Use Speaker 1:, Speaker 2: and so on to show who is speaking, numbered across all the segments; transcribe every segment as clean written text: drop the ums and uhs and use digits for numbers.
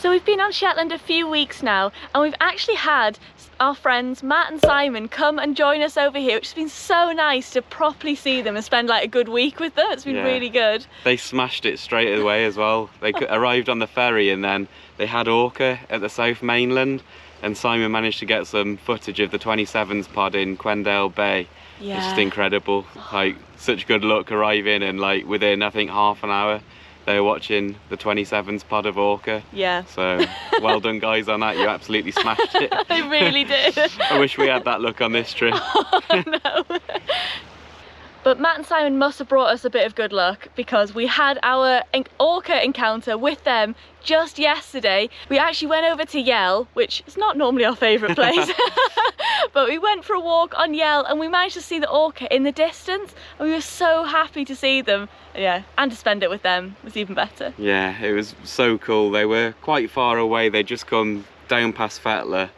Speaker 1: So we've been on Shetland a few weeks now, and we've actually had our friends Matt and Simon come and join us over here, which has been so nice to properly see them and spend like a good week with them. It's been really good.
Speaker 2: They smashed it straight away as well. They arrived on the ferry and then they had ORCA at the South Mainland, and Simon managed to get some footage of the 27s pod in Quendale Bay.
Speaker 1: Yeah.
Speaker 2: It's just incredible. Like, such good luck arriving, and like within I think half an hour they were watching the 27s pod of ORCA.
Speaker 1: Yeah.
Speaker 2: So well done guys on that, you absolutely smashed it.
Speaker 1: They really did.
Speaker 2: I wish we had that luck on this trip.
Speaker 1: Oh, no. But Matt and Simon must have brought us a bit of good luck, because we had our ORCA encounter with them just yesterday. We actually went over to Yell, which is not normally our favourite place, but we went for a walk on Yell and we managed to see the ORCA in the distance, and we were so happy to see them. Yeah, and to spend it with them was even better.
Speaker 2: Yeah, it was so cool. They were quite far away. They'd just come down past Fetler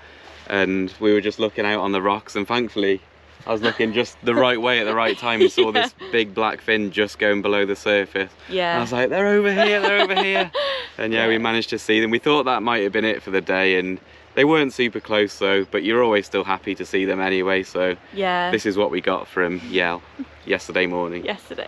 Speaker 2: and we were just looking out on the rocks, and thankfully I was looking just the right way at the right time and saw this big black fin just going below the surface.
Speaker 1: Yeah.
Speaker 2: And I was like, they're over here, they're over here. And yeah, we managed to see them. We thought that might have been it for the day, and they weren't super close though, but you're always still happy to see them anyway. So
Speaker 1: yeah,
Speaker 2: this is what we got from Yell yesterday morning.
Speaker 1: Yesterday.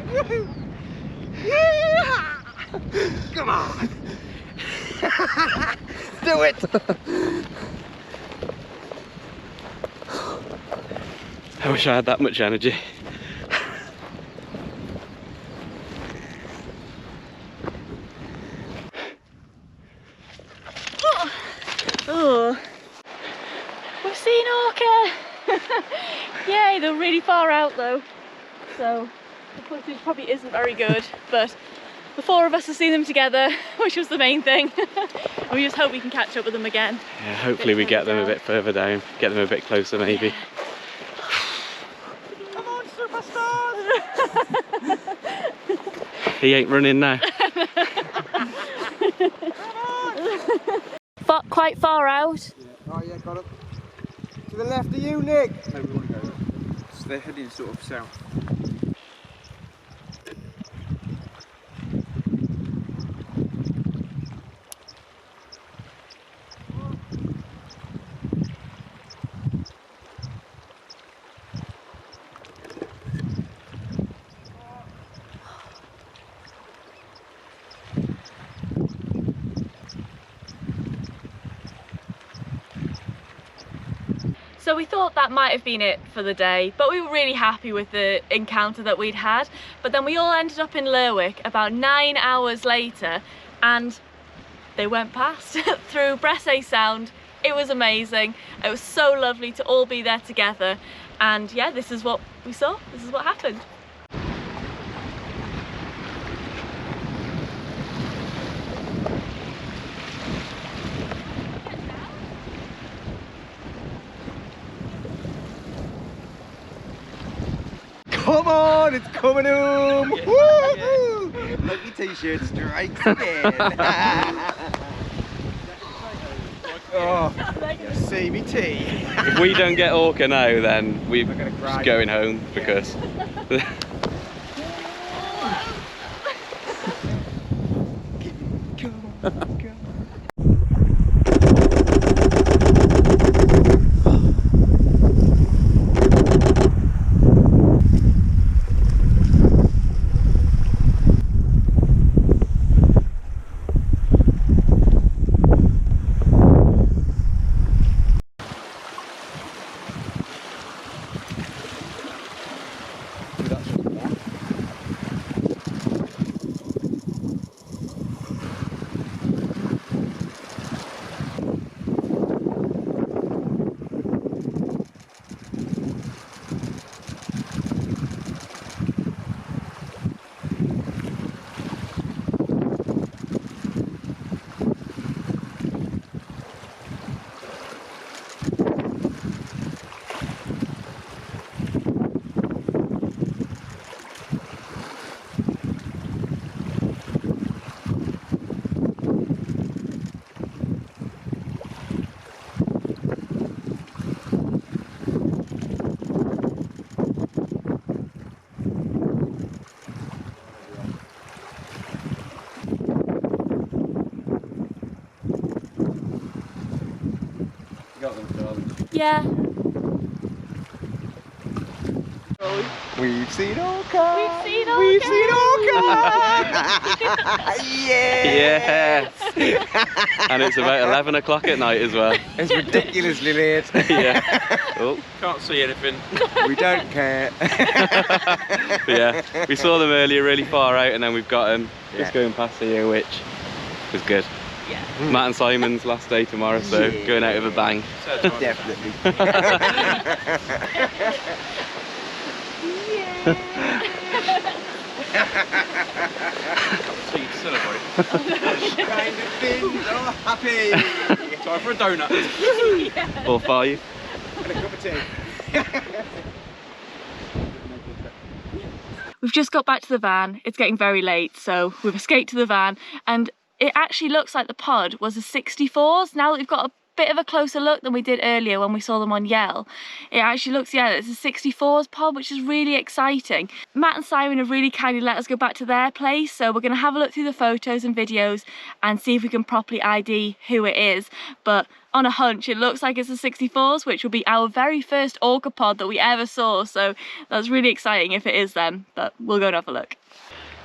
Speaker 3: Woohoo! Come on! Do it!
Speaker 2: I wish I had that much energy.
Speaker 1: Oh, we've seen ORCA! Yay, they're really far out though, so the footage probably isn't very good, but the four of us have seen them together, which was the main thing. And we just hope we can catch up with them again.
Speaker 2: Yeah, hopefully we get them a bit further down, get them a bit closer maybe.
Speaker 3: Come on, superstars!
Speaker 2: He ain't running now.
Speaker 1: Quite far out.
Speaker 3: Yeah. Oh yeah, got it. To the left of you, Nick. No, we want to go. So they're heading sort of south.
Speaker 1: So we thought that might have been it for the day, but we were really happy with the encounter that we'd had. But then we all ended up in Lerwick about 9 hours later, and they went past through Bressay Sound. It was amazing. It was so lovely to all be there together. And yeah, this is what we saw. This is what happened.
Speaker 3: Come on, it's coming home! Woohoo! Like your t-shirt strikes again. Oh, see me tea.
Speaker 2: If we don't get ORCA now, then we're just going home because.
Speaker 1: Yeah.
Speaker 3: We've seen orca!
Speaker 1: We've seen orca!
Speaker 3: We've seen orca! Yeah!
Speaker 2: Yes! And it's about 11 o'clock at night as well.
Speaker 3: It's ridiculously late.
Speaker 2: Yeah. Oh.
Speaker 4: Can't see anything.
Speaker 3: We don't care.
Speaker 2: Yeah, we saw them earlier really far out, and then we've got them just going past here, which was good.
Speaker 1: Yeah.
Speaker 2: Matt and Simon's last day tomorrow, so going out with a bang.
Speaker 3: Definitely.
Speaker 4: Tea to celebrate.
Speaker 3: Kind of things are happy.
Speaker 4: Time for a donut.
Speaker 2: All five.
Speaker 3: And a cup of tea.
Speaker 1: We've just got back to the van. It's getting very late, so we've escaped to the van, and it actually looks like the pod was a 64s. Now that we've got a bit of a closer look than we did earlier when we saw them on Yell, it actually looks, yeah, it's a 64s pod, which is really exciting. Matt and Simon have really kindly let us go back to their place, so we're going to have a look through the photos and videos and see if we can properly ID who it is. But on a hunch, it looks like it's a 64s, which will be our very first orca pod that we ever saw, so that's really exciting if it is them, but we'll go and have a look.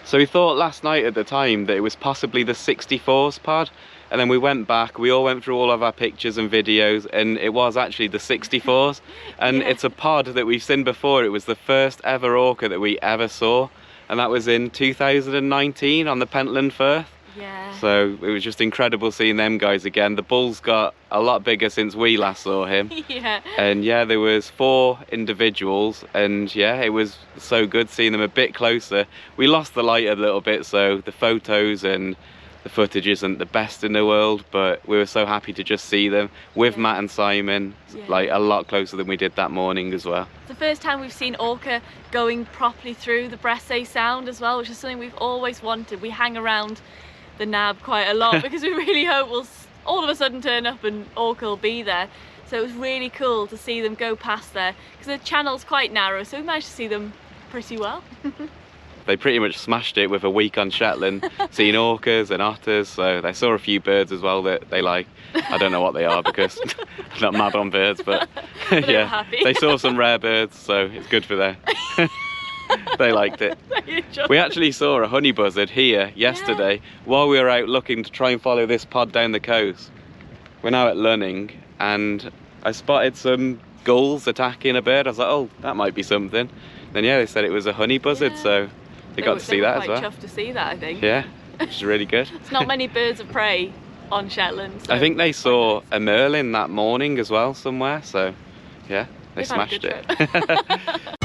Speaker 2: So we thought last night at the time that it was possibly the 64s pod, and then we went back, we all went through all of our pictures and videos, and it was actually the 64s. And
Speaker 1: Yeah.
Speaker 2: It's a pod that we've seen before. It was the first ever orca that we ever saw, and that was in 2019 on the Pentland Firth.
Speaker 1: Yeah.
Speaker 2: So it was just incredible seeing them guys again. The bull's got a lot bigger since we last saw him.
Speaker 1: Yeah.
Speaker 2: And yeah, there was 4 individuals, and yeah, it was so good seeing them a bit closer. We lost the light a little bit, so the photos and the footage isn't the best in the world, but we were so happy to just see them with Matt and Simon, like a lot closer than we did that morning as well.
Speaker 1: It's the first time we've seen orca going properly through the Bressay Sound as well, which is something we've always wanted. We hang around the nab quite a lot because we really hope we'll all of a sudden turn up and orca will be there. So it was really cool to see them go past there because the channel's quite narrow, so we managed to see them pretty well.
Speaker 2: They pretty much smashed it with a week on Shetland, seeing orcas and otters, so they saw a few birds as well that they like. I don't know what they are because I'm not mad on birds, but yeah,
Speaker 1: happy.
Speaker 2: they saw some rare birds, so it's good for them. They liked it. We actually saw a honey buzzard here yesterday while we were out looking to try and follow this pod down the coast. We're now at Lunning, and I spotted some gulls attacking a bird. I was like, oh, that might be something. Then yeah, they said it was a honey buzzard, so they got to see that as well.
Speaker 1: Quite chuffed to see that, I think.
Speaker 2: Yeah, which is really good.
Speaker 1: It's not many birds of prey on Shetland. So
Speaker 2: I think they saw a merlin that morning as well somewhere, so yeah, they
Speaker 1: They've had a
Speaker 2: smashed
Speaker 1: good
Speaker 2: it.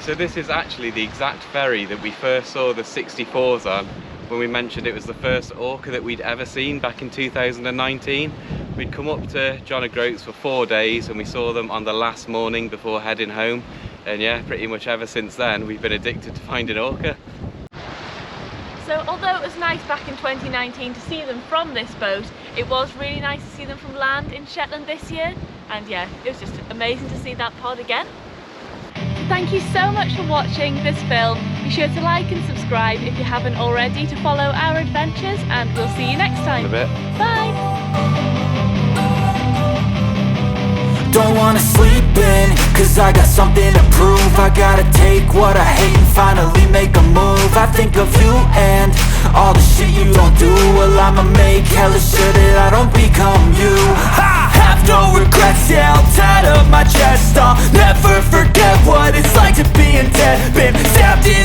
Speaker 2: So this is actually the exact ferry that we first saw the 64s on when we mentioned it was the first orca that we'd ever seen back in 2019. We'd come up to John O'Groats for 4 days and we saw them on the last morning before heading home. And yeah, pretty much ever since then we've been addicted to finding orca.
Speaker 1: So although it was nice back in 2019 to see them from this boat, it was really nice to see them from land in Shetland this year. And yeah, it was just amazing to see that pod again. Thank you so much for watching this film. Be sure to like and subscribe if you haven't already to follow our adventures, and we'll see you next time.
Speaker 2: In a bit.
Speaker 1: Bye!
Speaker 5: Don't wanna sleep in, cause I got something to prove. I gotta take what I hate and finally make a move. I think of you and all the shit you don't do. Well, I'ma make hella sure that I don't become you. I have no regrets, yeah, I'll tie up my chest. I'll never forget what it's like to be in debt. Been stabbed in